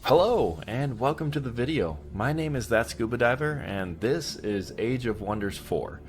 Hello and welcome to the video. My name is That Scuba Diver and this is Age of Wonders 4.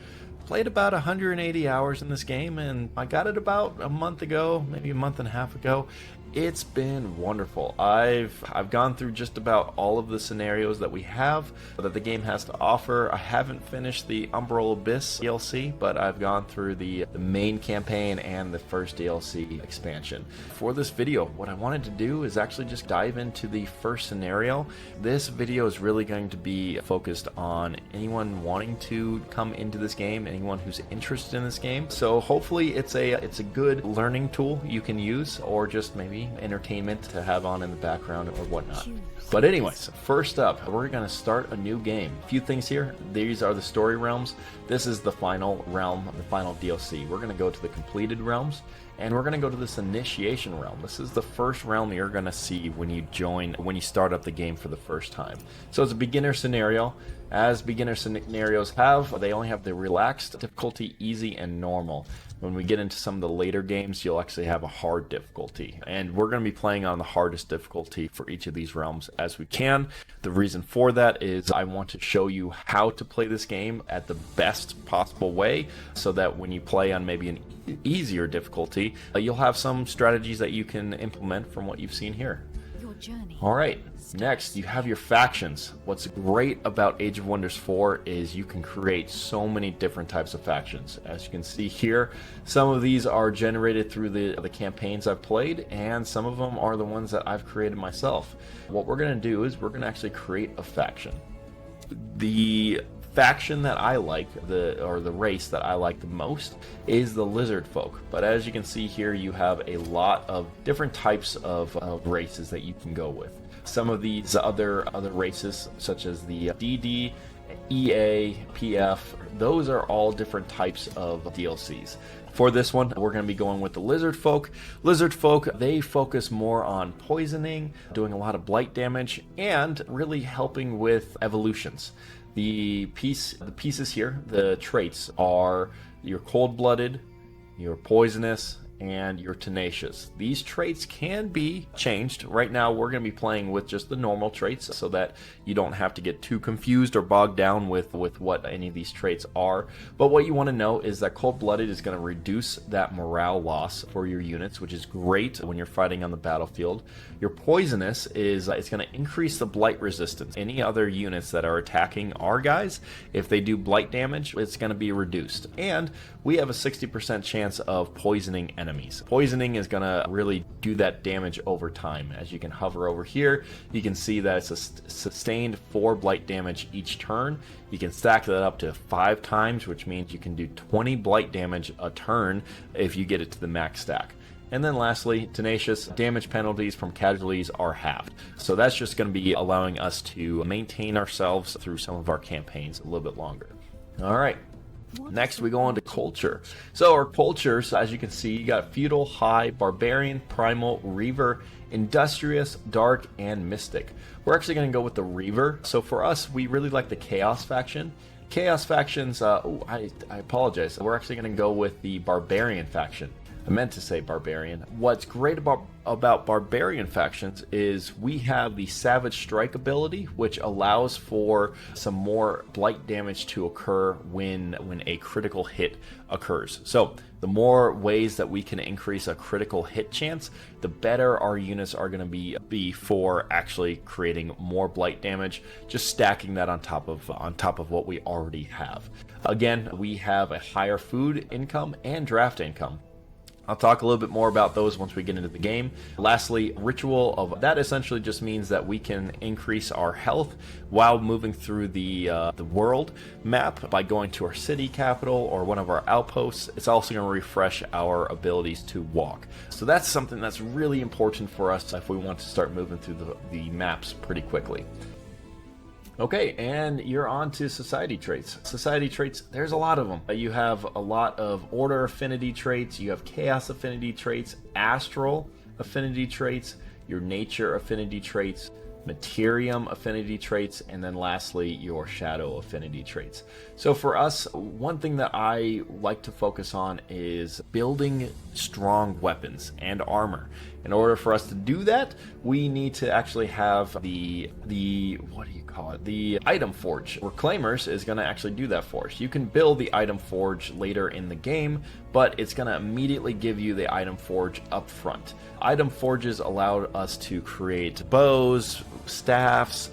Played about 180 hours in this game and I got it about a month ago, maybe a month and a half ago. It's been wonderful. I've gone through just about all of the scenarios that we have that the game has to offer. I haven't finished the Umbral Abyss DLC, but I've gone through the main campaign and the first DLC expansion. For this video, what I wanted to do is actually just dive into the first scenario. This video is really going to be focused on anyone wanting to come into this game, anyone who's interested in this game. So hopefully it's a good learning tool you can use, or just maybe entertainment to have on in the background or whatnot. But anyways, first up, we're going to start a new game. A few things here. These are the story realms. This is the final realm, the final DLC. We're going to go to the completed realms, and we're going to go to this initiation realm. This is the first realm you're going to see when you start up the game for the first time. So it's a beginner scenario. As beginner scenarios have, they only have the relaxed difficulty, easy, and normal. When we get into some of the later games, you'll actually have a hard difficulty. And we're going to be playing on the hardest difficulty for each of these realms as we can. The reason for that is I want to show you how to play this game at the best possible way, so that when you play on maybe an easier difficulty, you'll have some strategies that you can implement from what you've seen here. Alright, next you have your factions. What's great about Age of Wonders 4 is you can create so many different types of factions. As you can see here, some of these are generated through the campaigns I've played, and some of them are the ones that I've created myself. What we're going to do is we're going to actually create a faction. The faction that I like, the race that I like the most, is the lizard folk. But as you can see here, you have a lot of different types of races that you can go with. Some of these other races, such as the DD, EA, PF, those are all different types of DLCs. For this one, we're going to be going with the Lizard Folk. Lizard Folk, they focus more on poisoning, doing a lot of blight damage, and really helping with evolutions. The pieces here, the traits, are your cold-blooded, your poisonous, and your tenacious. These traits can be changed. Right now we're going to be playing with just the normal traits so that you don't have to get too confused or bogged down with what any of these traits are. But what you want to know is that cold-blooded is going to reduce that morale loss for your units, which is great when you're fighting on the battlefield. Your poisonous is it's going to increase the blight resistance. Any other units that are attacking our guys, if they do blight damage, it's going to be reduced. And we have a 60% chance of poisoning enemies. Poisoning is going to really do that damage over time. As you can hover over here, you can see that it's a sustained 4 blight damage each turn. You can stack that up to 5 times, which means you can do 20 blight damage a turn if you get it to the max stack. And then lastly, tenacious, damage penalties from casualties are halved. So that's just going to be allowing us to maintain ourselves through some of our campaigns a little bit longer. Alright. Next we go on to culture. So our cultures, as you can see, you got feudal, high, barbarian, primal, reaver, industrious, dark, and mystic. We're actually going to go with the reaver. So for us, we really like the chaos faction. Chaos factions, I apologize. We're actually going to go with the barbarian faction. I meant to say barbarian. What's great about barbarian factions is we have the Savage Strike ability, which allows for some more blight damage to occur when a critical hit occurs. So the more ways that we can increase a critical hit chance, the better our units are going to be for actually creating more blight damage, just stacking that on top of what we already have. Again, we have a higher food income and draft income. I'll talk a little bit more about those once we get into the game. Lastly, ritual of that essentially just means that we can increase our health while moving through the world map by going to our city capital or one of our outposts. It's also going to refresh our abilities to walk. So that's something that's really important for us if we want to start moving through the maps pretty quickly. Okay, and you're on to society traits. Society traits, there's a lot of them. You have a lot of order affinity traits, you have chaos affinity traits, astral affinity traits, your nature affinity traits, Materium affinity traits, and then lastly your shadow affinity traits. So for us, one thing that I like to focus on is building strong weapons and armor. In order for us to do that, we need to actually have the what do you call it? The item forge. Reclaimers is going to actually do that for us. You can build the item forge later in the game, but it's going to immediately give you the item forge up front. Item forges allow us to create bows, staffs,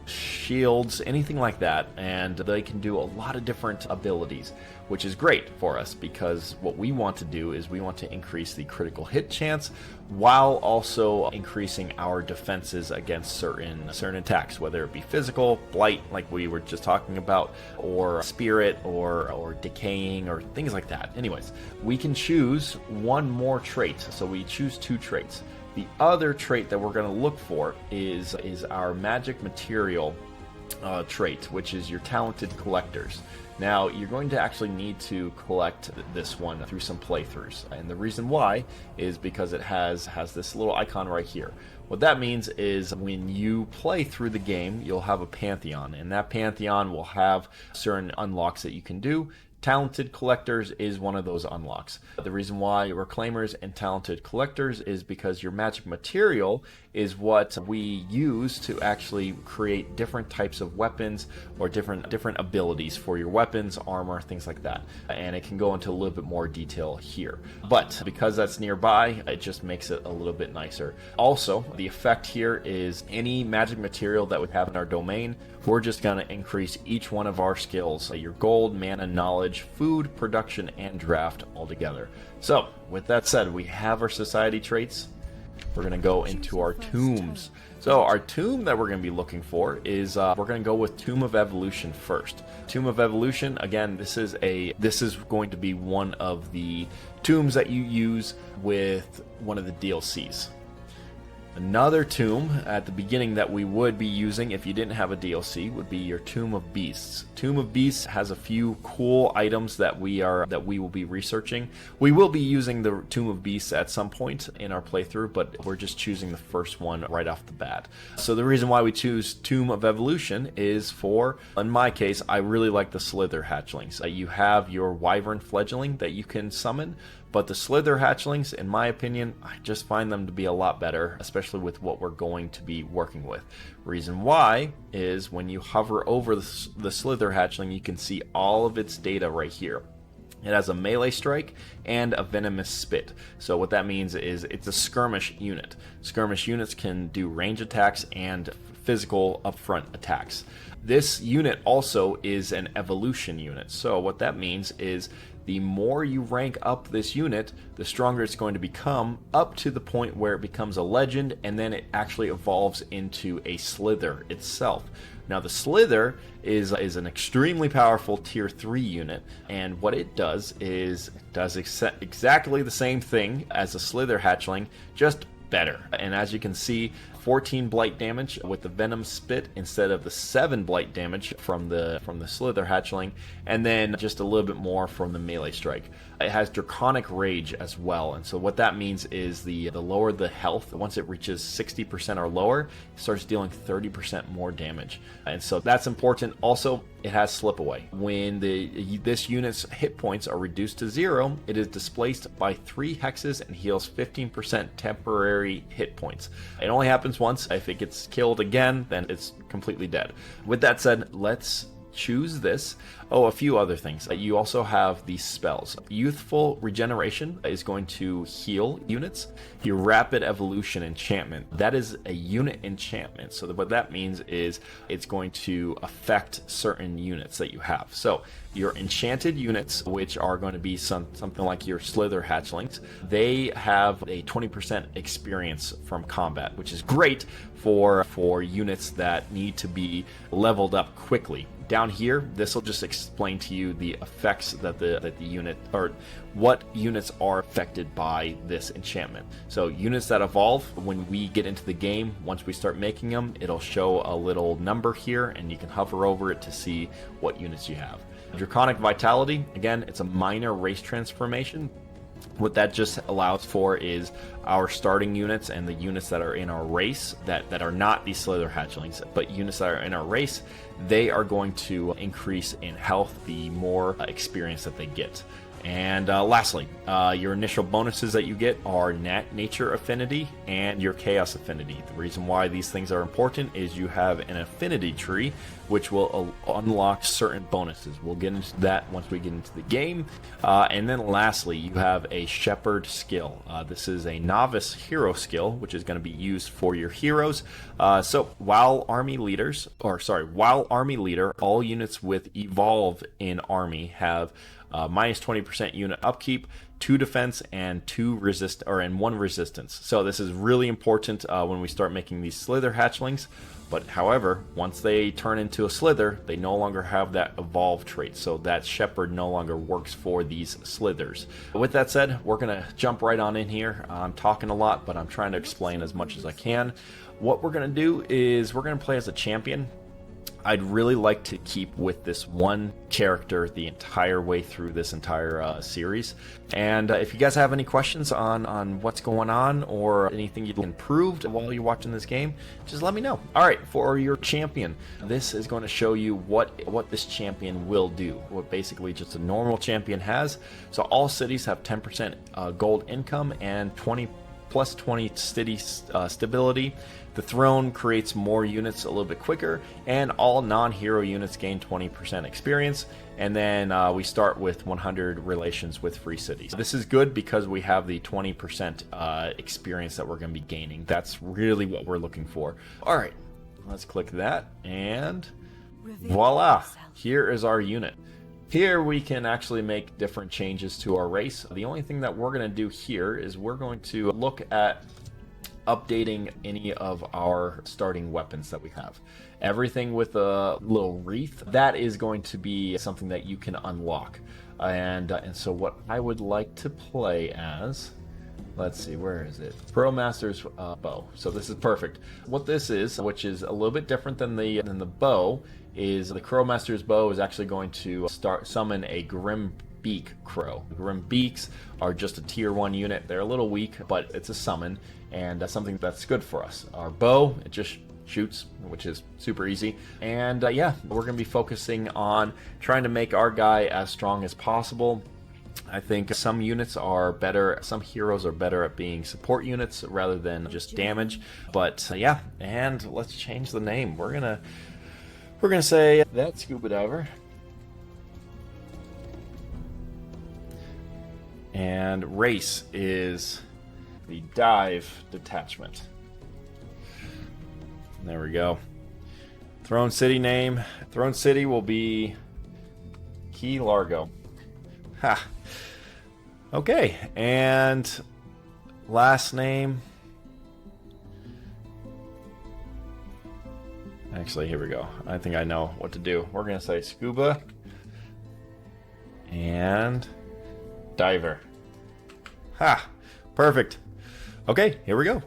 shields, anything like that, and they can do a lot of different abilities, which is great for us because what we want to do is we want to increase the critical hit chance while also increasing our defenses against certain attacks, whether it be physical, blight like we were just talking about, or spirit, or decaying, or things like that. Anyways, we can choose one more trait, so we choose 2 traits. The other trait that we're going to look for is our magic material trait, which is your talented collectors. Now, you're going to actually need to collect this one through some playthroughs, and the reason why is because it has this little icon right here. What that means is when you play through the game, you'll have a pantheon, and that pantheon will have certain unlocks that you can do. Talented Collectors is one of those unlocks. The reason why Reclaimers and Talented Collectors is because your magic material is what we use to actually create different types of weapons or different abilities for your weapons, armor, things like that. And it can go into a little bit more detail here. But because that's nearby, it just makes it a little bit nicer. Also, the effect here is any magic material that we have in our domain, we're just going to increase each one of our skills, your gold, mana, knowledge, food, production, and draft all together. So, with that said, we have our society traits. We're going to go into our tombs. So our tomb that we're going to be looking for is, we're going to go with Tomb of Evolution first. Tomb of Evolution, again, this is going to be one of the tombs that you use with one of the DLCs. Another tomb at the beginning that we would be using if you didn't have a DLC would be your Tomb of Beasts. Tomb of Beasts has a few cool items that we will be researching. We will be using the Tomb of Beasts at some point in our playthrough, but we're just choosing the first one right off the bat. So the reason why we choose Tomb of Evolution is in my case, I really like the Slither hatchlings. You have your Wyvern fledgling that you can summon, but the Slither hatchlings, in my opinion, I just find them to be a lot better, especially with what we're going to be working with. Reason why is when you hover over the Slither hatchling, you can see all of its data right here. It has a melee strike and a venomous spit. So what that means is it's a skirmish unit. Skirmish units can do range attacks and physical upfront attacks. This unit also is an evolution unit. So what that means is the more you rank up this unit, the stronger it's going to become, up to the point where it becomes a legend, and then it actually evolves into a Slither itself. Now the Slither is an extremely powerful tier 3 unit, and what it does is exactly the same thing as a Slither hatchling, just better. And as you can see, 14 blight damage with the venom spit instead of the 7 blight damage from the Slither hatchling, and then just a little bit more from the melee strike. It has draconic rage as well, and so what that means is the lower the health, once it reaches 60% or lower, it starts dealing 30% more damage, and so that's important. Also, it has slip away. When this unit's hit points are reduced to 0, it is displaced by 3 hexes and heals 15% temporary hit points. It only happens once. If it gets killed again, then it's completely dead. With that said, let's choose this. Oh, a few other things. You also have these spells. Youthful Regeneration is going to heal units. Your Rapid Evolution enchantment, that is a unit enchantment. So what that means is it's going to affect certain units that you have. So your enchanted units, which are going to be something like your Slither hatchlings, they have a 20% experience from combat, which is great for units that need to be leveled up quickly. Down here, this will just explain to you the effects that the unit, or what units are affected by this enchantment. So units that evolve, when we get into the game, once we start making them, it'll show a little number here, and you can hover over it to see what units you have. Draconic Vitality, again, it's a minor race transformation. What that just allows for is our starting units and the units that are in our race that are not these Slither hatchlings, but units that are in our race, they are going to increase in health the more experience that they get. And lastly, your initial bonuses that you get are Nature Affinity and your Chaos Affinity. The reason why these things are important is you have an affinity tree, which will unlock certain bonuses. We'll get into that once we get into the game. And then lastly, you have a Shepherd skill. This is a novice hero skill, which is going to be used for your heroes. So while army leader, all units with Evolve in army have minus 20% unit upkeep, 2 defense, and 1 resistance. So this is really important when we start making these Slither hatchlings. But however, once they turn into a Slither, they no longer have that Evolve trait. So that Shepherd no longer works for these Slithers. With that said, we're going to jump right on in here. I'm talking a lot, but I'm trying to explain as much as I can. What we're going to do is we're going to play as a champion. I'd really like to keep with this one character the entire way through this entire series. And if you guys have any questions on what's going on or anything you'd improved while you're watching this game, just let me know. All right, for your champion, this is going to show you what this champion will do, what basically just a normal champion has. So all cities have 10% gold income and plus 20 city stability. The throne creates more units a little bit quicker, and all non-hero units gain 20% experience. And then we start with 100 relations with free cities. This is good because we have the 20% experience that we're going to be gaining. That's really what we're looking for. All right, let's click that, and voila, here is our unit. Here we can actually make different changes to our race. The only thing that we're going to do here is we're going to look at updating any of our starting weapons that we have. Everything with a little wreath, that is going to be something that you can unlock. And so what I would like to play as, let's see, where is it? Pro Master's bow. So this is perfect. What this is, which is a little bit different than the bow, is the Crow Master's bow is actually going to summon a Grim Beak Crow. Grim Beaks are just a tier 1 unit. They're a little weak, but it's a summon, and that's something that's good for us. Our bow, it just shoots, which is super easy. And yeah, we're going to be focusing on trying to make our guy as strong as possible. I think some units are better, some heroes are better at being support units rather than just damage. But yeah, and let's change the name. We're gonna say that Scuba Diver. And race is the Dive Detachment. There we go. Throne City name. Throne City will be Key Largo. Ha. Okay, and last name. Actually, here we go. I think I know what to do. We're going to say Scuba and Diver. Ha! Perfect. Okay, here we go.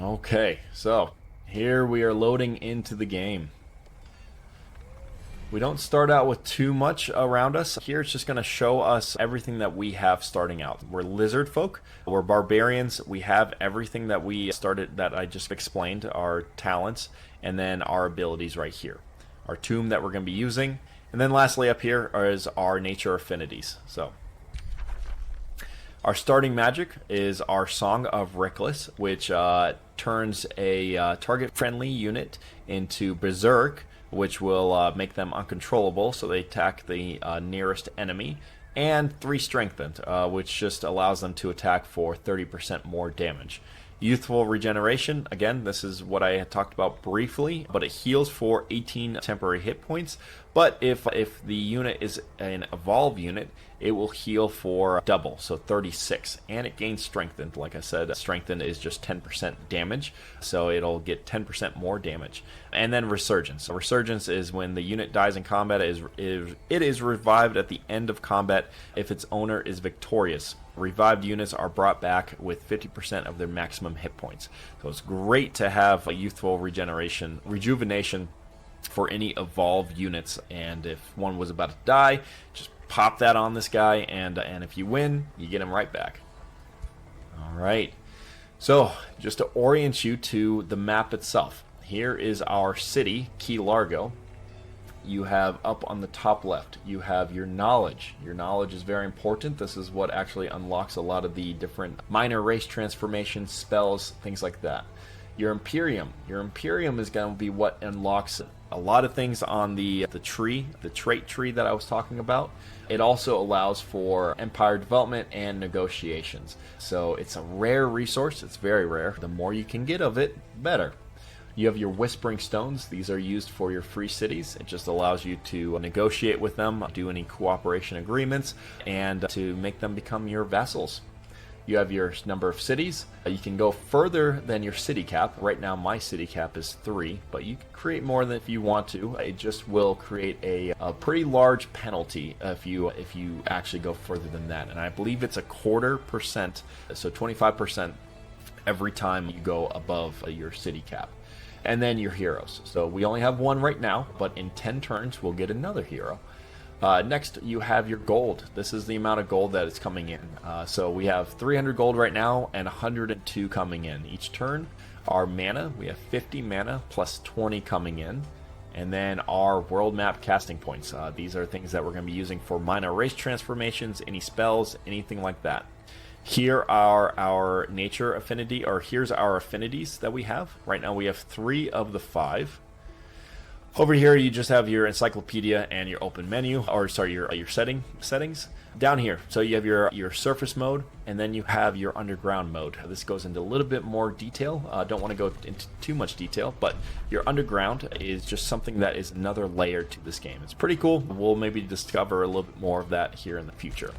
Okay, so here we are loading into the game. We don't start out with too much around us. Here it's just going to show us everything that we have starting out. We're lizard folk, we're barbarians, we have everything that we started that I just explained, our talents, and then our abilities right here. Our tomb that we're going to be using, and then lastly up here is our nature affinities. So our starting magic is our Song of Reckless, which turns a target-friendly unit into Berserk, which will make them uncontrollable, so they attack the nearest enemy, and 3 Strengthened, which just allows them to attack for 30% more damage. Youthful Regeneration, again, this is what I had talked about briefly, but it heals for 18 temporary hit points. But if the unit is an Evolve unit, it will heal for double, so 36. And it gains Strengthened. Like I said, Strengthened is just 10% damage, so it'll get 10% more damage. And then Resurgence. So Resurgence is when the unit dies in combat, it is revived at the end of combat if its owner is victorious. Revived units are brought back with 50% of their maximum hit points. So it's great to have a Youthful Rejuvenation for any evolved units, and if one was about to die, just pop that on this guy, and if you win, you get him right back. All right. So just to orient you to the map itself, here is our city, Key Largo. You have up on the top left, you have your knowledge. Your knowledge is very important. This is what actually unlocks a lot of the different minor race transformations, spells, things like that. Your Imperium. Your Imperium is going to be what unlocks a lot of things on the tree, the trait tree that I was talking about. It also allows for empire development and negotiations. So it's a rare resource. It's very rare. The more you can get of it, better. You have your Whispering Stones. These are used for your free cities. It just allows you to negotiate with them, do any cooperation agreements, and to make them become your vassals. You have your number of cities. You can go further than your city cap. Right now my city cap is 3, but you can create more than if you want to. It just will create a pretty large penalty if you actually go further than that. And I believe it's 0.25%, so 25% every time you go above your city cap. And then your heroes. So we only have 1 right now, but in 10 turns we'll get another hero. Next, you have your gold. This is the amount of gold that is coming in. So we have 300 gold right now and 102 coming in each turn. Our mana, we have 50 mana plus 20 coming in. And then our world map casting points. These are things that we're going to be using for minor race transformations, any spells, anything like that. Here are our nature affinity, or here's our affinities that we have. Right now we have 3 of the 5. Over here you just have your encyclopedia and your open menu, or sorry, your settings. Down here, so you have your surface mode, and then you have your underground mode. This goes into a little bit more detail. Don't want to go into too much detail, but your underground is just something that is another layer to this game. It's pretty cool. We'll maybe discover a little bit more of that here in the future.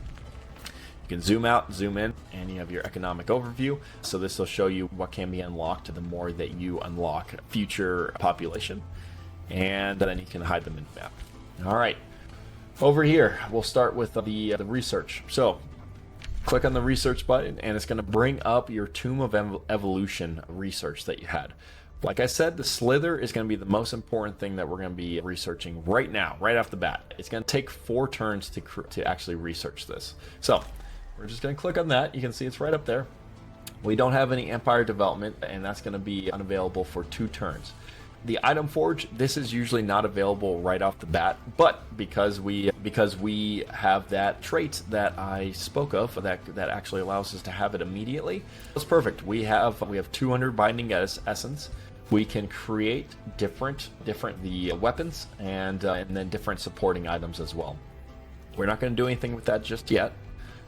You can zoom out, zoom in, and you have your economic overview. So this will show you what can be unlocked the more that you unlock future population. And then you can hide them in the map. All right. Over here, we'll start with the research. So click on the research button, and it's going to bring up your Tomb of Evolution research that you had. Like I said, the Slither is going to be the most important thing that we're going to be researching right now, right off the bat. It's going to take 4 turns to actually research this. So we're just going to click on that. You can see it's right up there. We don't have any empire development, and that's going to be unavailable for 2 turns. The item forge, this is usually not available right off the bat, but because we have that trait that I spoke of that actually allows us to have it immediately, it's perfect. We have 200 binding essence. We can create different the weapons and then different supporting items as well. We're not going to do anything with that just yet,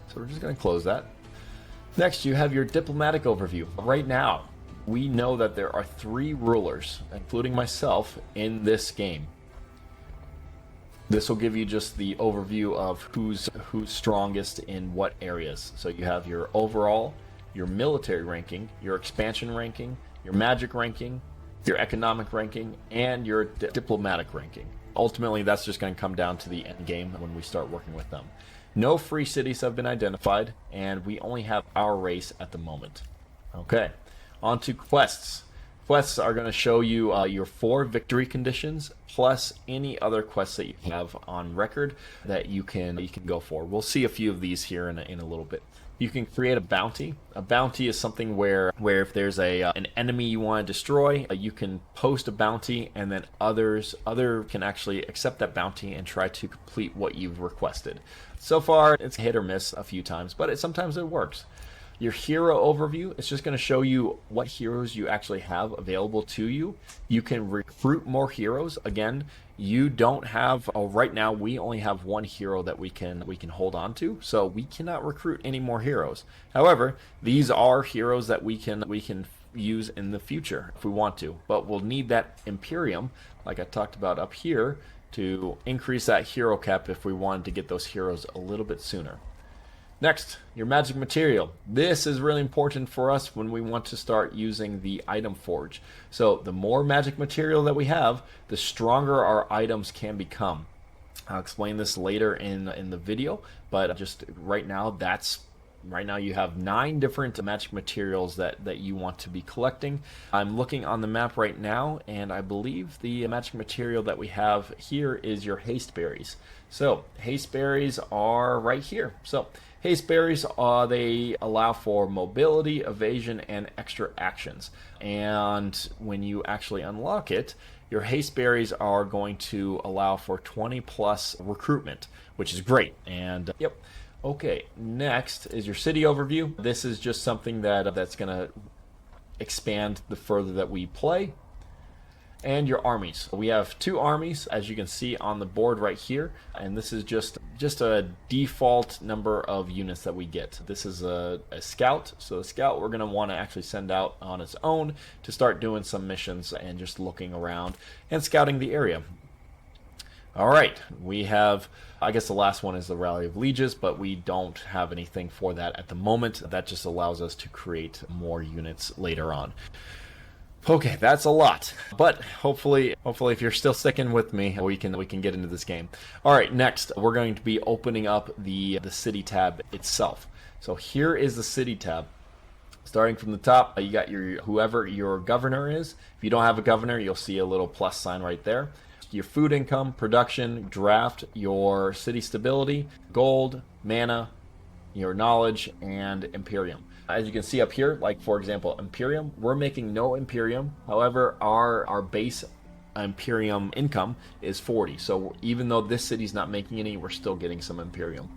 so we're just going to close that. Next, you have your diplomatic overview. Right now, we know that there are 3 rulers, including myself, in this game. This will give you just the overview of who's strongest in what areas. So you have your overall, your military ranking, your expansion ranking, your magic ranking, your economic ranking, and your diplomatic ranking. Ultimately, that's just going to come down to the end game when we start working with them. No free cities have been identified, and we only have our race at the moment. Okay. On to quests. Quests are going to show you your 4 victory conditions plus any other quests that you have on record that you can go for. We'll see a few of these here in a little bit. You can create a bounty. A bounty is something where if there's an enemy you want to destroy, you can post a bounty, and then other can actually accept that bounty and try to complete what you've requested. So far, it's hit or miss a few times, but sometimes it works. Your hero overview, it's just going to show you what heroes you actually have available to you. You can recruit more heroes. Again, you don't have right now we only have 1 hero that we can hold on to, so we cannot recruit any more heroes. However, these are heroes that we can use in the future if we want to, but we'll need that Imperium, like I talked about up here, to increase that hero cap if we wanted to get those heroes a little bit sooner. Next, your magic material. This is really important for us when we want to start using the item forge. So the more magic material that we have, the stronger our items can become. I'll explain this later in the video, but just right now you have 9 different magic materials that you want to be collecting. I'm looking on the map right now, and I believe the magic material that we have here is your haste berries. So haste berries are right here. So Haste berries, they allow for mobility, evasion, and extra actions. And when you actually unlock it, your haste berries are going to allow for 20 plus recruitment, which is great. And yep. Okay, next is your city overview. This is just something that's going to expand the further that we play. And your armies. We have 2 armies, as you can see on the board right here, and this is just a default number of units that we get. This is a scout, so a scout we're going to want to actually send out on its own to start doing some missions and just looking around and scouting the area. All right, we have, I guess the last one is the Rally of Lieges, but we don't have anything for that at the moment. That just allows us to create more units later on. Okay, that's a lot, but hopefully if you're still sticking with me, we can get into this game. All right, next we're going to be opening up the city tab itself. So here is the city tab. Starting from the top, you got whoever your governor is. If you don't have a governor, you'll see a little plus sign right there. Your food income, production, draft, your city stability, gold, mana, your knowledge, and Imperium. As you can see up here, like for example, Imperium, we're making no Imperium. However, our base Imperium income is 40. So even though this city's not making any, we're still getting some Imperium.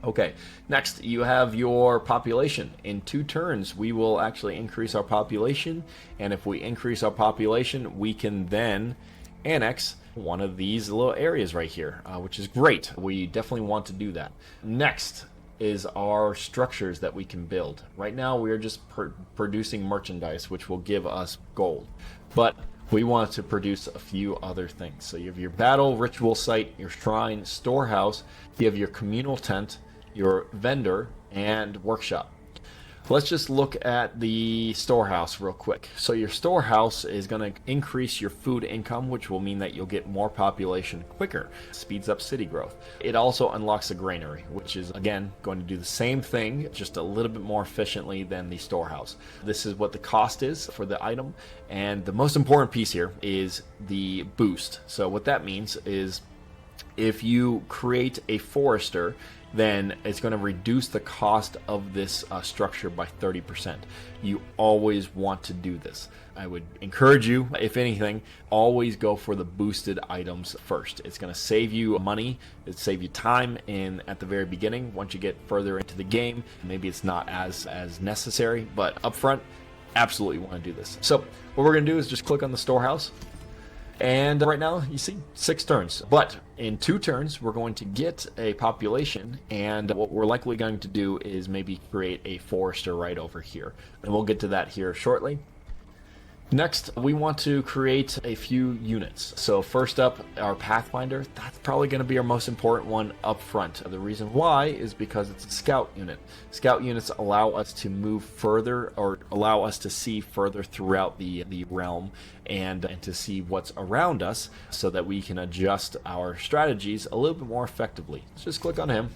Okay, next you have your population. In 2 turns, we will actually increase our population. And if we increase our population, we can then annex one of these little areas right here, which is great. We definitely want to do that. Next is our structures that we can build. Right now we are just producing merchandise, which will give us gold, but we want to produce a few other things. So you have your battle ritual site, your shrine, storehouse, you have your communal tent, your vendor, and workshop. Let's just look at the storehouse real quick. So your storehouse is going to increase your food income, which will mean that you'll get more population quicker. Speeds up city growth. It also unlocks a granary, which is again going to do the same thing, just a little bit more efficiently than the storehouse. This is what the cost is for the item, and the most important piece here is the boost. So what that means is if you create a forester, then it's going to reduce the cost of this structure by 30%. You always want to do this. I would encourage you, if anything, always go for the boosted items first. It's going to save you money, it'll save you time at the very beginning. Once you get further into the game, maybe it's not as necessary, but up front, absolutely want to do this. So what we're going to do is just click on the storehouse. And right now, you see 6 turns. But in 2 turns, we're going to get a population. And what we're likely going to do is maybe create a forester right over here. And we'll get to that here shortly. Next, we want to create a few units. So first up, our Pathfinder. That's probably going to be our most important one up front. The reason why is because it's a scout unit. Scout units allow us to move further, or allow us to see further throughout the realm and to see what's around us so that we can adjust our strategies a little bit more effectively. Let's just click on him.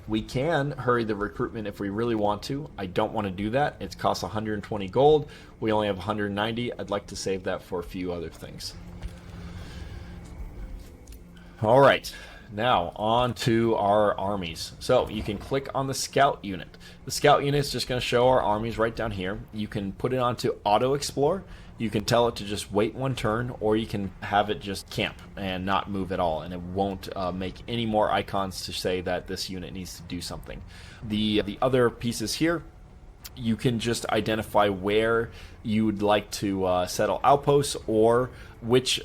We can hurry the recruitment if we really want to. I don't want to do that. It costs 120 gold. We only have 190. I'd like to save that for a few other things. All right, now on to our armies. So you can click on the scout unit. The scout unit is just going to show our armies right down here. You can put it onto auto explore. You can tell it to just wait 1 turn, or you can have it just camp and not move at all, and it won't make any more icons to say that this unit needs to do something. The other pieces here, you can just identify where you would like to settle outposts, or which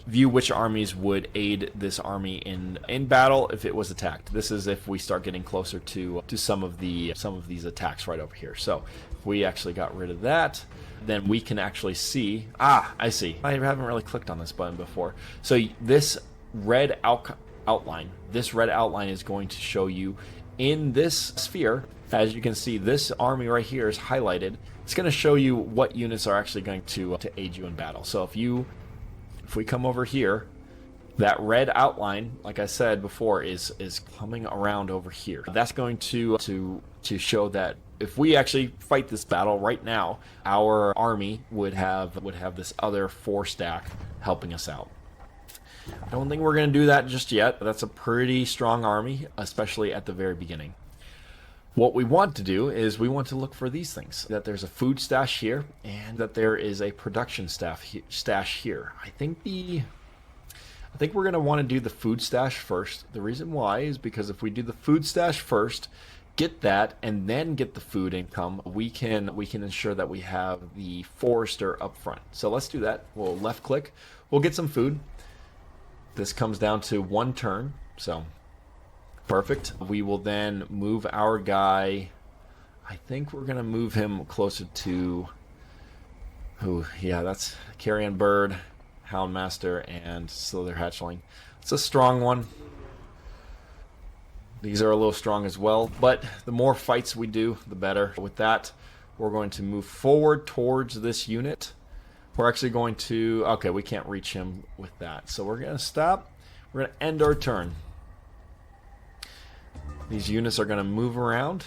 armies would aid this army in battle if it was attacked. This is if we start getting closer to some of these attacks right over here. So if we actually got rid of that, then we can actually see, I see. I haven't really clicked on this button before. So this red outline is going to show you in this sphere. As you can see, this army right here is highlighted. It's going to show you what units are actually going to aid you in battle. So if we come over here, that red outline, like I said before, is coming around over here. That's going to show that if we actually fight this battle right now, our army would have this other 4 stack helping us out. I don't think we're going to do that just yet. That's a pretty strong army, especially at the very beginning. What we want to do is we want to look for these things, that there's a food stash here and that there is a production stash here. I think we're going to want to do the food stash first. The reason why is because if we do the food stash first, get that, and then get the food income, we can ensure that we have the forester up front. So let's do that. We'll left click. We'll get some food. This comes down to 1 turn, so perfect. We will then move our guy. I think we're going to move him closer to, yeah, that's Carrion Bird, Houndmaster, and Slither Hatchling. It's a strong one. These are a little strong as well, but the more fights we do, the better. With that, we're going to move forward towards this unit. We're actually going to, okay, we can't reach him with that. So we're going to stop. We're going to end our turn. These units are going to move around.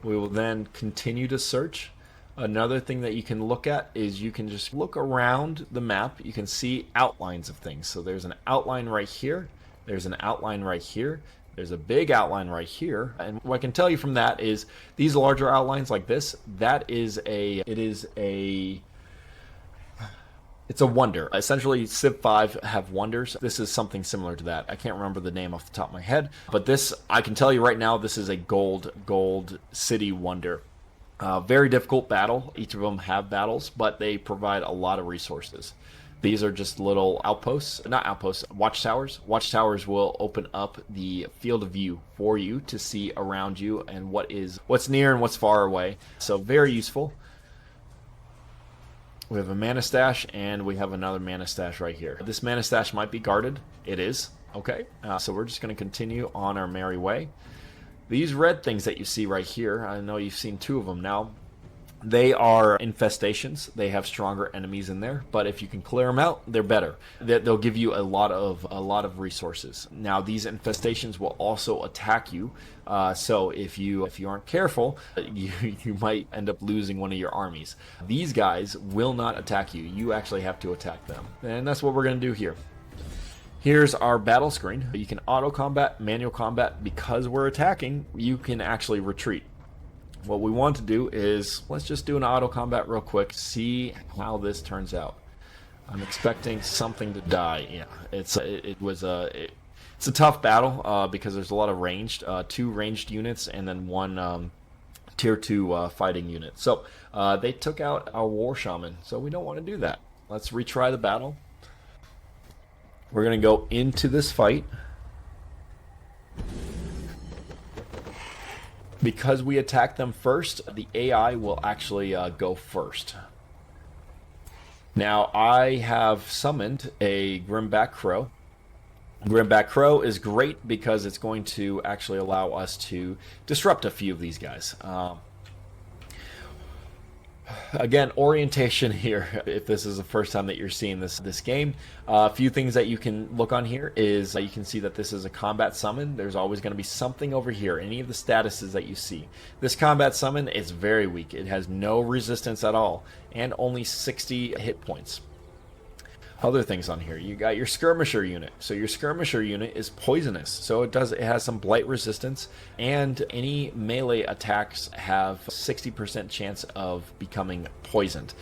We will then continue to search. Another thing that you can look at is you can just look around the map. You can see outlines of things. So there's an outline right here. There's an outline right here. There's a big outline right here. And what I can tell you from that is these larger outlines like this, it's a wonder. Essentially, Civ 5 have wonders. This is something similar to that. I can't remember the name off the top of my head, but this, I can tell you right now, this is a gold city wonder. Very difficult battle. Each of them have battles, but they provide a lot of resources. These are just little outposts, not outposts, watchtowers. Watchtowers will open up the field of view for you to see around you and what's near and what's far away. So very useful. We have a mana stash, and we have another mana stash right here. This mana stash might be guarded. It is. Okay. So we're just going to continue on our merry way. These red things that you see right here, I know you've seen 2 of them now. They are infestations. They have stronger enemies in there, but if you can clear them out, they're better. They'll give you a lot of resources. Now, these infestations will also attack you. So if you aren't careful, you might end up losing one of your armies. These guys will not attack you. You actually have to attack them, and that's what we're going to do here. Here's our battle screen. You can auto combat, manual combat. Because we're attacking, you can actually retreat. What we want to do is, let's just do an auto combat real quick, see how this turns out. I'm expecting something to die. Yeah, it's a tough battle because there's a lot of ranged, 2 ranged units and then 1 tier 2 fighting unit. So they took out our war shaman, so we don't want to do that. Let's retry the battle. We're going to go into this fight. Because we attack them first, the AI will actually go first. Now, I have summoned a Grimback Crow. Grimback Crow is great because it's going to actually allow us to disrupt a few of these guys. Again, orientation here, if this is the first time that you're seeing this game. A few things that you can look on here is you can see that this is a combat summon. There's always going to be something over here, any of the statuses that you see. This combat summon is very weak. It has no resistance at all and only 60 hit points. Other things on here, you got your skirmisher unit. So your skirmisher unit is poisonous, so it has some blight resistance, and any melee attacks have 60% chance of becoming poisoned.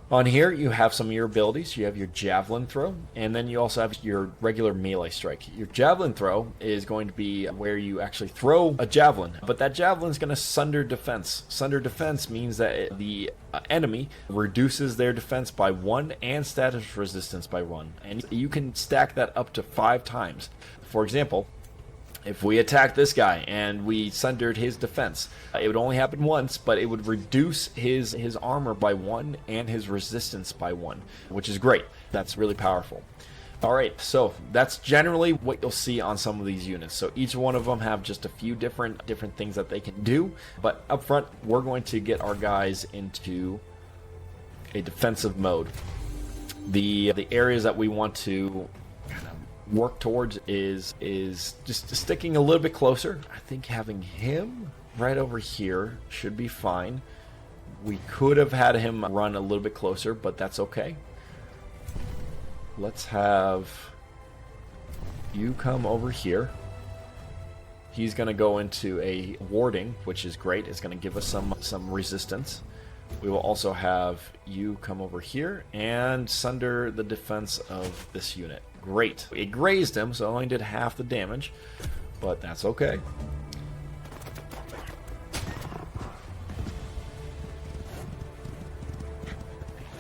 On here you have some of your abilities. You have your javelin throw, and then you also have your regular melee strike. Your javelin throw is going to be where you actually throw a javelin, but that javelin is going to sunder defense. Sunder defense means that the enemy reduces their defense by 1 and status resistance by 1, and you can stack that up to 5 times. For example, if we attacked this guy and we sundered his defense, it would only happen once, but it would reduce his armor by 1 and his resistance by 1, which is great. That's really powerful. Alright, so that's generally what you'll see on some of these units. So each one of them have just a few different things that they can do, but up front, we're going to get our guys into a defensive mode. The areas that we want to work towards is just sticking a little bit closer. I think having him right over here should be fine. We could have had him run a little bit closer, but that's okay. Let's have you come over here. He's going to go into a warding, which is great. It's going to give us some resistance. We will also have you come over here and sunder the defense of this unit. Great. It grazed him, so it only did half the damage, but that's okay.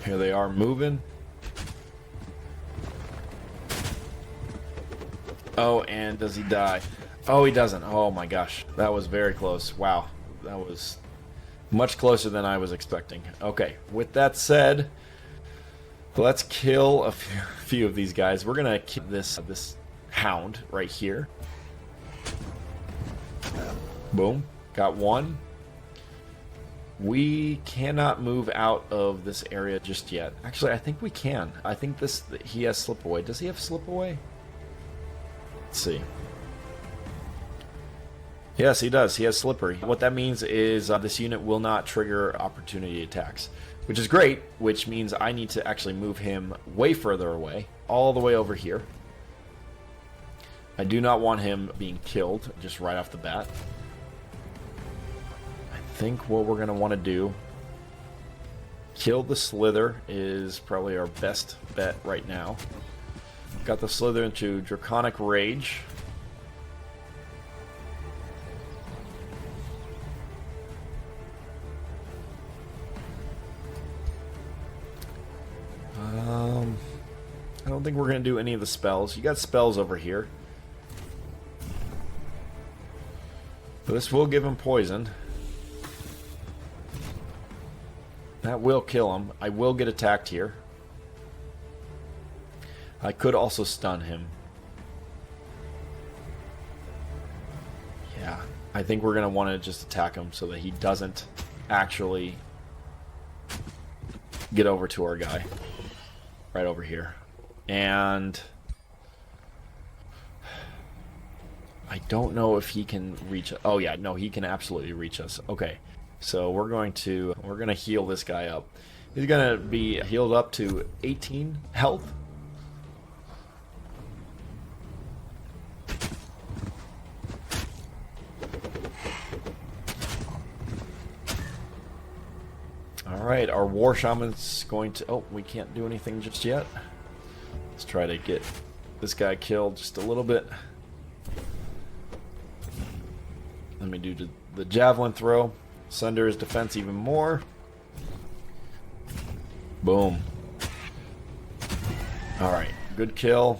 Here they are moving. Oh, and does he die? Oh, he doesn't. Oh my gosh. That was very close. Wow. That was much closer than I was expecting. Okay, with that said, let's kill a few of these guys. We're gonna kill this hound right here. Boom. Got one. We cannot move out of this area just yet. Actually, I think we can. I think he has slip away. Does he have slip away? Let's see. Yes, he does. He has slippery. What that means is this unit will not trigger opportunity attacks, which is great, which means I need to actually move him way further away, all the way over here. I do not want him being killed just right off the bat. I think what we're going to want to do, kill the Slither is probably our best bet right now. Got the Slither into Draconic Rage. I don't think we're going to do any of the spells. You got spells over here. But this will give him poison. That will kill him. I will get attacked here. I could also stun him. Yeah, I think we're going to want to just attack him so that he doesn't actually get over to our guy. Right over here. And I don't know if he can reach us. Oh yeah, no, he can absolutely reach us. Okay, so we're gonna heal this guy up. He's gonna be healed up to 18 health. Alright, our War Shaman's going to... Oh, we can't do anything just yet. Let's try to get this guy killed just a little bit. Let me do the Javelin throw. Sunder his defense even more. Boom. Alright, good kill.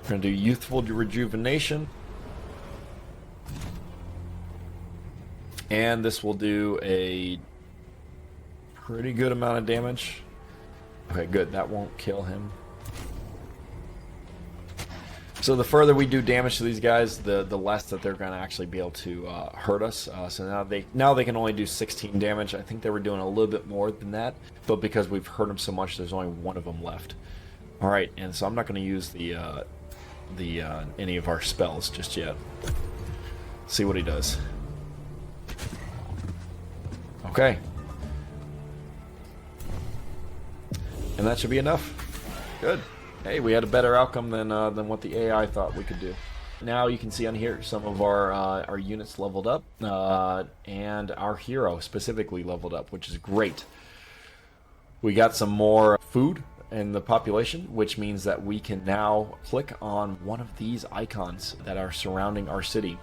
We're going to do Youthful Rejuvenation. And this will do a pretty good amount of damage. Okay, good. That won't kill him. So the further we do damage to these guys, the less that they're going to actually be able to hurt us. So now they can only do 16 damage. I think they were doing a little bit more than that, but because we've hurt them so much, there's only one of them left. All right, and so I'm not going to use any of our spells just yet. See what he does. Okay. And that should be enough. Good. Hey, we had a better outcome than what the AI thought we could do. Now you can see on here some of our units leveled up, and our hero specifically leveled up, which is great. We got some more food in the population, which means that we can now click on one of these icons that are surrounding our city.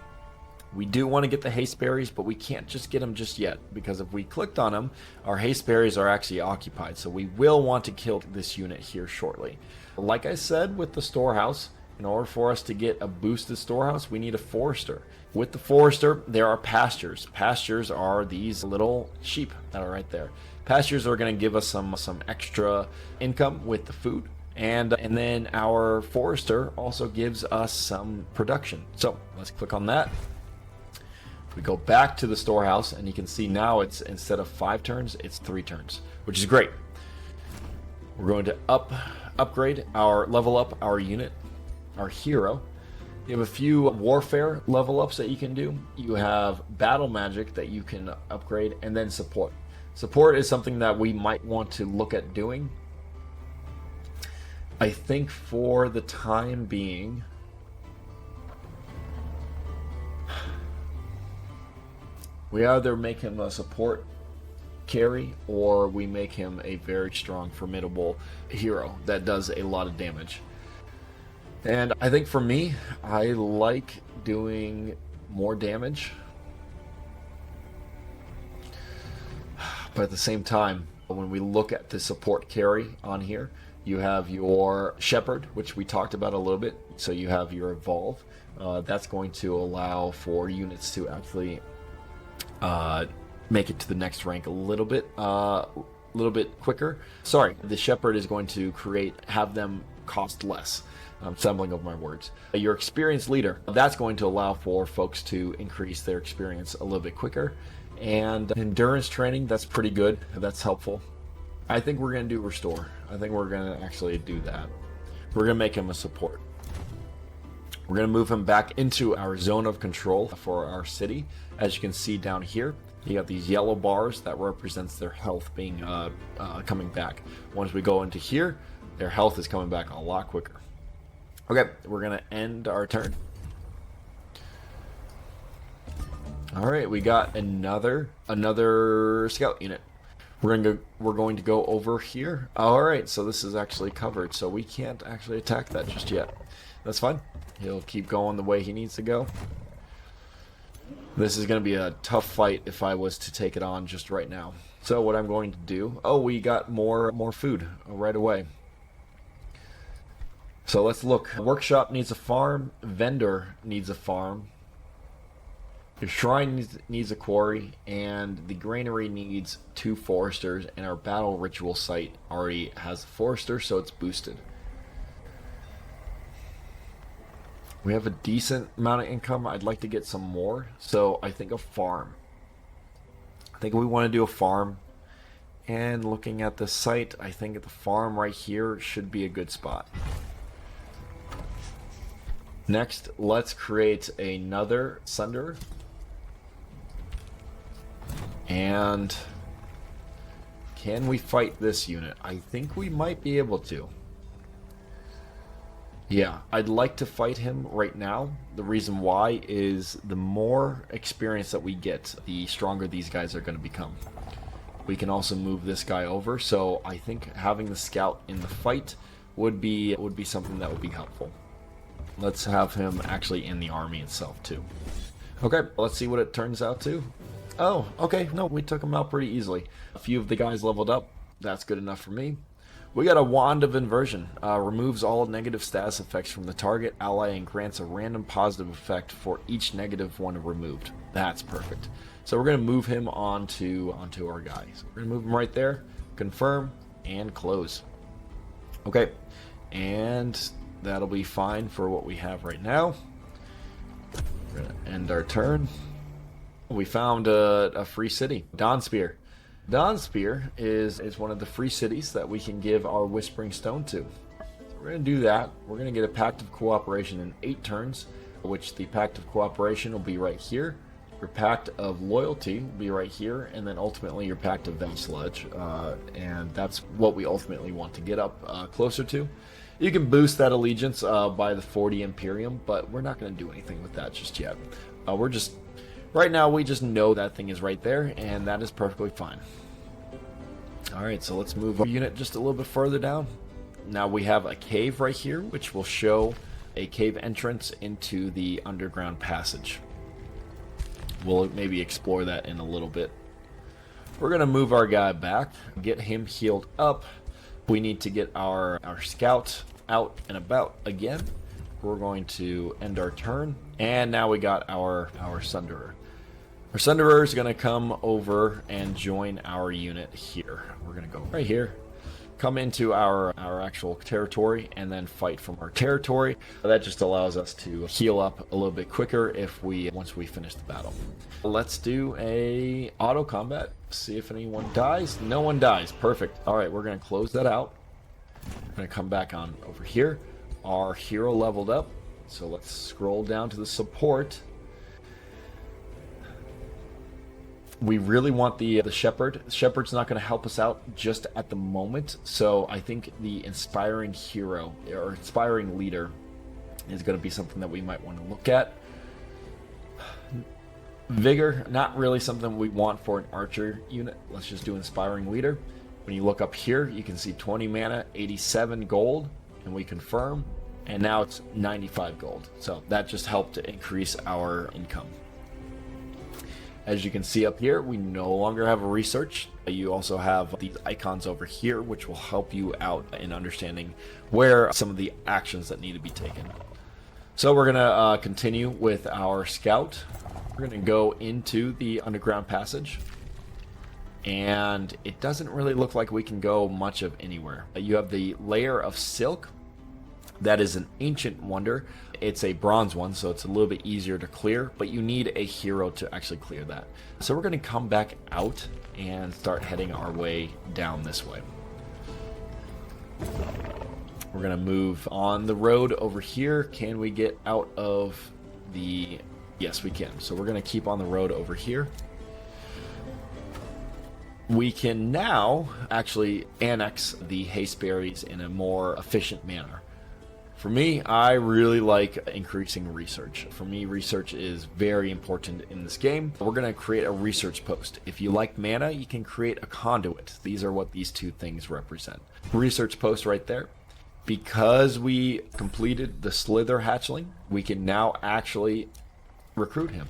We do want to get the haste berries, but we can't just get them just yet, because if we clicked on them, our haste berries are actually occupied. So we will want to kill this unit here shortly. Like I said with the storehouse, in order for us to get a boosted storehouse, we need a forester. With the forester, there are pastures. Pastures are these little sheep that are right there. Pastures are going to give us some extra income with the food. And then our forester also gives us some production. So let's click on that. We go back to the storehouse, and you can see now it's, instead of 5 turns, it's 3 turns, which is great. We're going to level up our unit, our hero. You have a few warfare level ups that you can do. You have battle magic that you can upgrade, and then support. Support is something that we might want to look at doing. I think for the time being, We either make him a support carry, or we make him a very strong, formidable hero that does a lot of damage. And I think for me, I like doing more damage, but at the same time, when we look at the support carry on here, you have your Shepherd, which we talked about a little bit. So you have your Evolve. That's going to allow for units to actually make it to the next rank a little bit quicker. Sorry, the Shepherd is going to have them cost less. I'm stumbling over my words. Your Experienced Leader, that's going to allow for folks to increase their experience a little bit quicker. And Endurance Training, that's pretty good. That's helpful. I think we're going to do Restore. I think we're going to actually do that. We're going to make him a support. We're going to move him back into our zone of control for our city. As you can see down here, you got these yellow bars that represents their health being coming back. Once we go into here, their health is coming back a lot quicker. Okay, we're going to end our turn. All right, we got another scout unit. We're going to go over here. All right, so this is actually covered, so we can't actually attack that just yet. That's fine. He'll keep going the way he needs to go. This is going to be a tough fight if I was to take it on just right now. So what I'm going to do... Oh, we got more food right away. So let's look. Workshop needs a farm. Vendor needs a farm. Your shrine needs a quarry, and the granary needs 2 foresters, and our battle ritual site already has a forester, so it's boosted. We have a decent amount of income. I'd like to get some more, so I think a farm. I think we want to do a farm, and looking at the site, I think the farm right here should be a good spot. Next, let's create another Sunderer. And can we fight this unit? I think we might be able to. Yeah, I'd like to fight him right now. The reason why is the more experience that we get, the stronger these guys are going to become. We can also move this guy over, so I think having the scout in the fight would be something that would be helpful. Let's have him actually in the army itself too. Okay, let's see what it turns out to. Oh, okay, no, we took him out pretty easily. A few of the guys leveled up. That's good enough for me. We got a Wand of Inversion. Removes all negative status effects from the target ally and grants a random positive effect for each negative one removed. That's perfect. So we're going to move him onto our guy. So we're going to move him right there, confirm, and close. Okay, and that'll be fine for what we have right now. We're going to end our turn. We found a free city, Dawnspear. Dawnspear is one of the free cities that we can give our Whispering Stone to. So we're going to do that. We're going to get a Pact of Cooperation in 8 turns, which the Pact of Cooperation will be right here. Your Pact of Loyalty will be right here, and then ultimately your Pact of Vassalage. And that's what we ultimately want to get up closer to. You can boost that allegiance by the 40 Imperium, but we're not going to do anything with that just yet. Right now, we just know that thing is right there, and that is perfectly fine. Alright, so let's move our unit just a little bit further down. Now we have a cave right here, which will show a cave entrance into the underground passage. We'll maybe explore that in a little bit. We're going to move our guy back, get him healed up. We need to get our scout out and about again. We're going to end our turn, and now we got our Sunderer. Our Sunderer is going to come over and join our unit here. We're going to go right here, come into our actual territory, and then fight from our territory. That just allows us to heal up a little bit quicker once we finish the battle. Let's do a auto combat. See if anyone dies. No one dies. Perfect. All right, we're going to close that out. We're going to come back on over here. Our hero leveled up, so let's scroll down to the support. We really want the Shepherd. Shepherd's not going to help us out just at the moment, so I think the Inspiring Hero or Inspiring Leader is going to be something that we might want to look at. Vigor, not really something we want for an archer unit. Let's just do Inspiring Leader. When you look up here, you can see 20 mana, 87 gold, and we confirm, and now it's 95 gold. So that just helped to increase our income. As you can see up here, we no longer have a research. You also have these icons over here, which will help you out in understanding where some of the actions that need to be taken. So we're gonna continue with our scout. We're gonna go into the underground passage, and it doesn't really look like we can go much of anywhere. You have the layer of silk. That is an ancient wonder. It's a bronze one, so it's a little bit easier to clear, but you need a hero to actually clear that. So we're going to come back out and start heading our way down this way. We're going to move on the road over here. Can we get out of the... Yes, we can. So we're going to keep on the road over here. We can now actually annex the haste berries in a more efficient manner. For me, I really like increasing research. For me, research is very important in this game. We're going to create a research post. If you like mana, you can create a conduit. These are what these two things represent. Research post right there. Because we completed the Slither hatchling, we can now actually recruit him.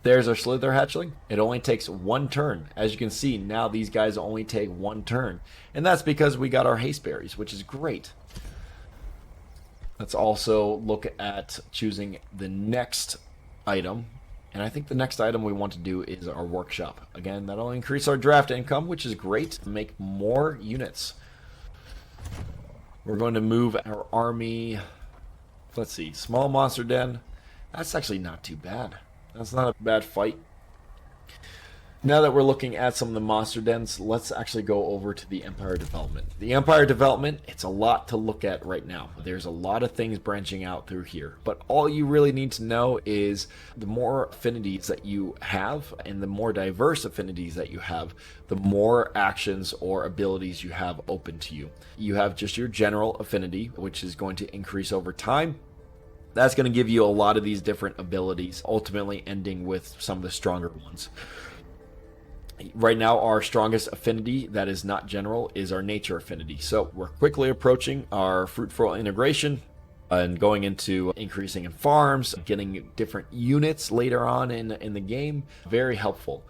There's our Slither hatchling. It only takes one turn. As you can see, now these guys only take one turn. And that's because we got our haste berries, which is great. Let's also look at choosing the next item. And I think the next item we want to do is our workshop. Again, that'll increase our draft income, which is great. Make more units. We're going to move our army. Let's see, small monster den. That's actually not too bad. That's not a bad fight. Now that we're looking at some of the monster dens, let's actually go over to the Empire Development. The Empire Development, it's a lot to look at right now. There's a lot of things branching out through here. But all you really need to know is the more affinities that you have and the more diverse affinities that you have, the more actions or abilities you have open to you. You have just your general affinity, which is going to increase over time. That's going to give you a lot of these different abilities, ultimately ending with some of the stronger ones. Right now, our strongest affinity that is not general is our nature affinity. So we're quickly approaching our fruitful integration and going into increasing in farms, getting different units later on in the game. Very helpful.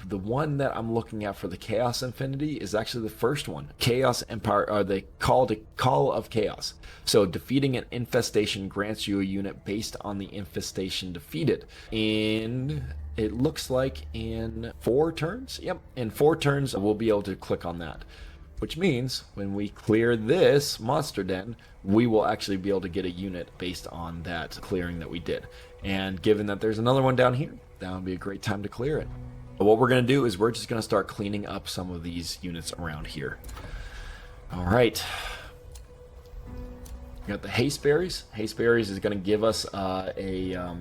The one that I'm looking at for the Chaos Affinity is actually the first one. Chaos Empire, or they called it Call of Chaos. So defeating an infestation grants you a unit based on the infestation defeated. It looks like in 4 turns. Yep, in 4 turns we'll be able to click on that. Which means when we clear this monster den, we will actually be able to get a unit based on that clearing that we did. And given that there's another one down here, that would be a great time to clear it. But what we're going to do is we're just going to start cleaning up some of these units around here. Alright. We got the haste berries. Haste berries is going to give us a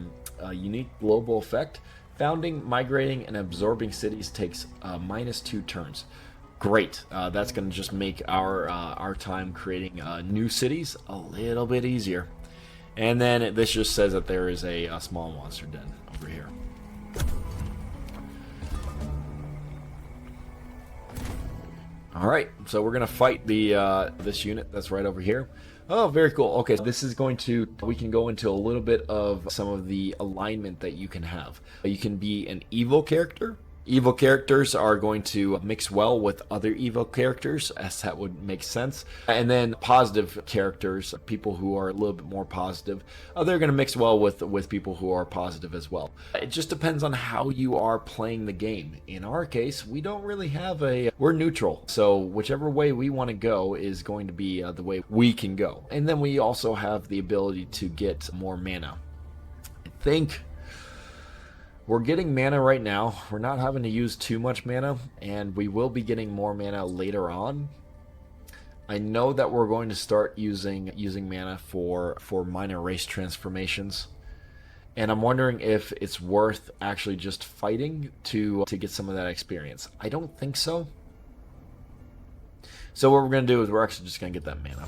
unique global effect. Founding, migrating, and absorbing cities takes -2 turns. Great. That's going to just make our time creating new cities a little bit easier. And then this just says that there is a small monster den over here. All right, so we're going to fight the this unit that's right over here. Oh, very cool. Okay, so this is going to, we can go into a little bit of some of the alignment that you can have. You can be an evil character. Evil characters are going to mix well with other evil characters, as that would make sense. And then positive characters, people who are a little bit more positive, they're going to mix well with people who are positive as well. It just depends on how you are playing the game. In our case, we don't really have we're neutral. So whichever way we want to go is going to be the way we can go. And then we also have the ability to get more mana. I think we're getting mana right now. We're not having to use too much mana, and we will be getting more mana later on. I know that we're going to start using mana for minor race transformations, and I'm wondering if it's worth actually just fighting to get some of that experience. I don't think so. So what we're going to do is we're actually just going to get that mana.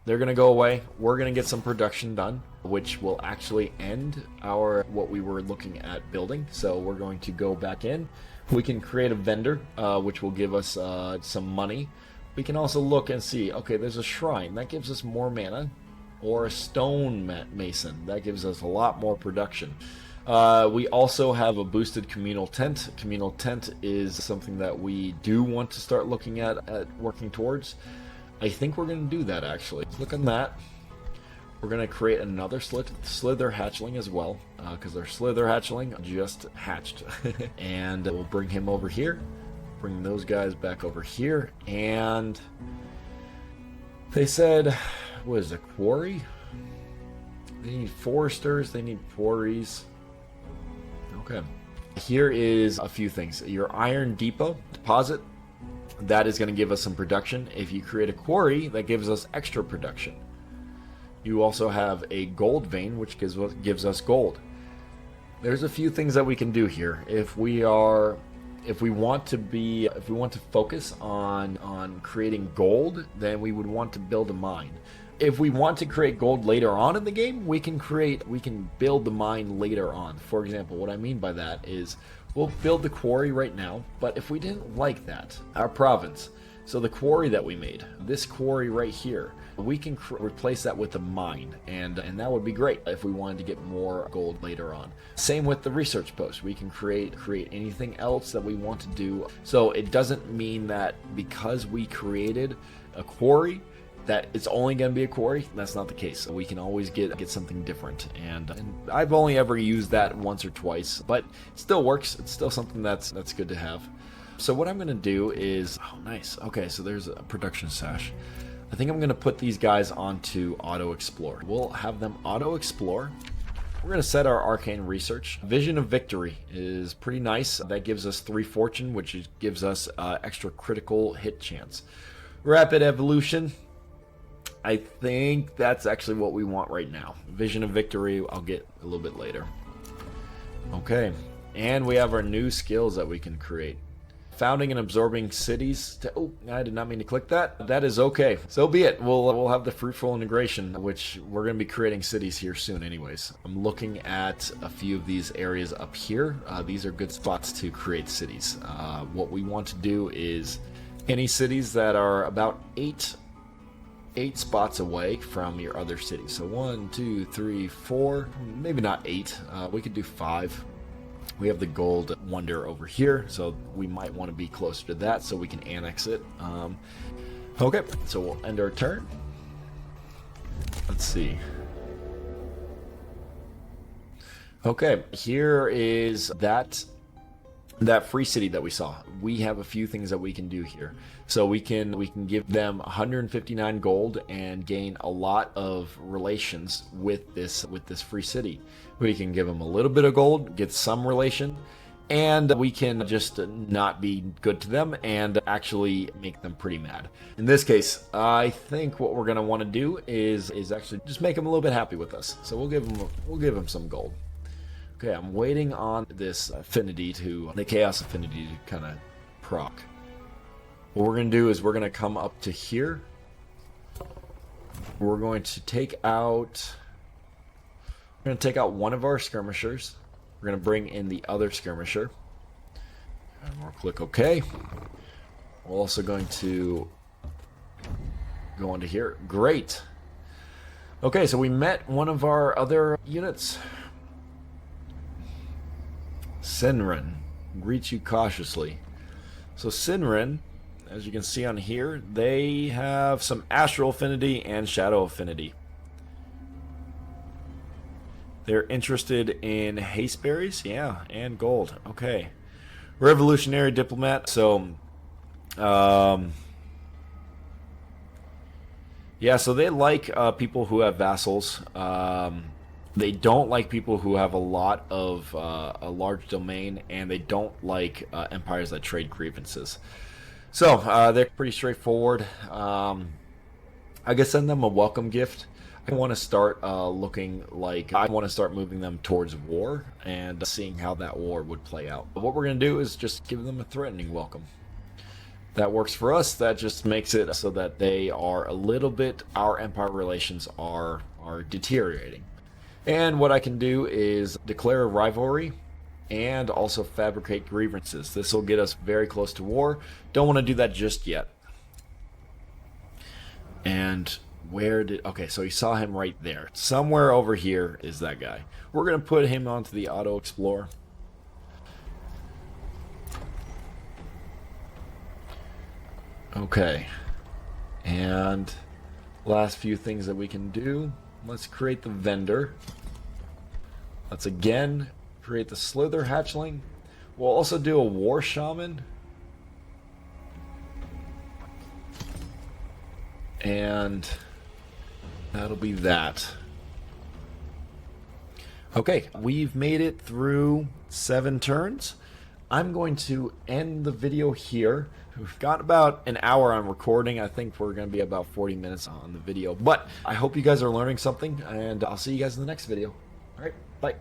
They're going to go away. We're going to get some production done, which will actually end what we were looking at building. So we're going to go back in. We can create a vendor, which will give us some money. We can also look and see, okay, there's a shrine. That gives us more mana. Or a stone mason. That gives us a lot more production. We also have a boosted communal tent. Communal tent is something that we do want to start looking at working towards. I think we're going to do that, actually. Look on that. We're going to create another slither hatchling as well, because our slither hatchling just hatched. And we'll bring him over here. Bring those guys back over here. And they said, what is a quarry? They need foresters. They need quarries. Okay. Here is a few things. Your iron depot deposit. That is going to give us some production. If you create a quarry, that gives us extra production. You also have a gold vein, which gives us gold. There's a few things that we can do here. If we want to focus on creating gold, then we would want to build a mine. If we want to create gold later on in the game, we can build the mine later on. For example, what I mean by that is we'll build the quarry right now, but if we didn't like that, our province, so the quarry that we made, this quarry right here, we can replace that with a mine, and that would be great if we wanted to get more gold later on. Same with the research post. We can create anything else that we want to do. So it doesn't mean that because we created a quarry that it's only going to be a quarry. That's not the case. We can always get something different, and I've only ever used that once or twice, but it still works. It's still something that's good to have. So what I'm going to do is, oh nice, okay, so there's a production sash. I think I'm going to put these guys onto auto explore. We'll have them auto explore. We're going to set our arcane research. Vision of victory is pretty nice. That gives us 3 fortune, which gives us extra critical hit chance. Rapid evolution. I think that's actually what we want right now. Vision of victory, I'll get a little bit later. Okay, and we have our new skills that we can create. Founding and absorbing cities. Oh, I did not mean to click that. That is okay. So be it. We'll have the fruitful integration, which we're going to be creating cities here soon anyways. I'm looking at a few of these areas up here. These are good spots to create cities. What we want to do is any cities that are about 8 spots away from your other cities. So 1, 2, 3, 4, maybe not 8. We could do 5. We have the gold wonder over here, so we might want to be closer to that so we can annex it. Okay, so we'll end our turn. Let's see. Okay, here is that free city that we saw. We have a few things that we can do here. So we can give them 159 gold and gain a lot of relations with this free city. We can give them a little bit of gold, get some relation, and we can just not be good to them and actually make them pretty mad. In this case, I think what we're going to want to do is actually just make them a little bit happy with us. So we'll give them some gold. Okay, I'm waiting on this affinity the chaos affinity to kind of proc. What we're going to do is we're going to come up to here. We're going to take out one of our skirmishers. We're going to bring in the other skirmisher. And we'll click OK. We're also going to go onto here. Great. Okay, so we met one of our other units. Sinrin greets you cautiously. So Sinrin, as you can see on here, they have some astral affinity and shadow affinity. They're interested in hasteberries, yeah, and gold. Okay, revolutionary diplomat. So, yeah, so they like people who have vassals. They don't like people who have a large domain, and they don't like empires that trade grievances. So they're pretty straightforward. I guess send them a welcome gift. I want to start I want to start moving them towards war and seeing how that war would play out. But what we're going to do is just give them a threatening welcome. That works for us. That just makes it so that they are a little bit, our empire relations are deteriorating. And what I can do is declare a rivalry and also fabricate grievances. This will get us very close to war. Don't want to do that just yet. And okay, so he saw him right there. Somewhere over here is that guy. We're going to put him onto the auto explore. Okay. And last few things that we can do. Let's create the vendor. Let's again create the slither hatchling. We'll also do a war shaman. And that'll be that. Okay, we've made it through 7 turns. I'm going to end the video here. We've got about an hour on recording. I think we're going to be about 40 minutes on the video. But I hope you guys are learning something, and I'll see you guys in the next video. All right, bye.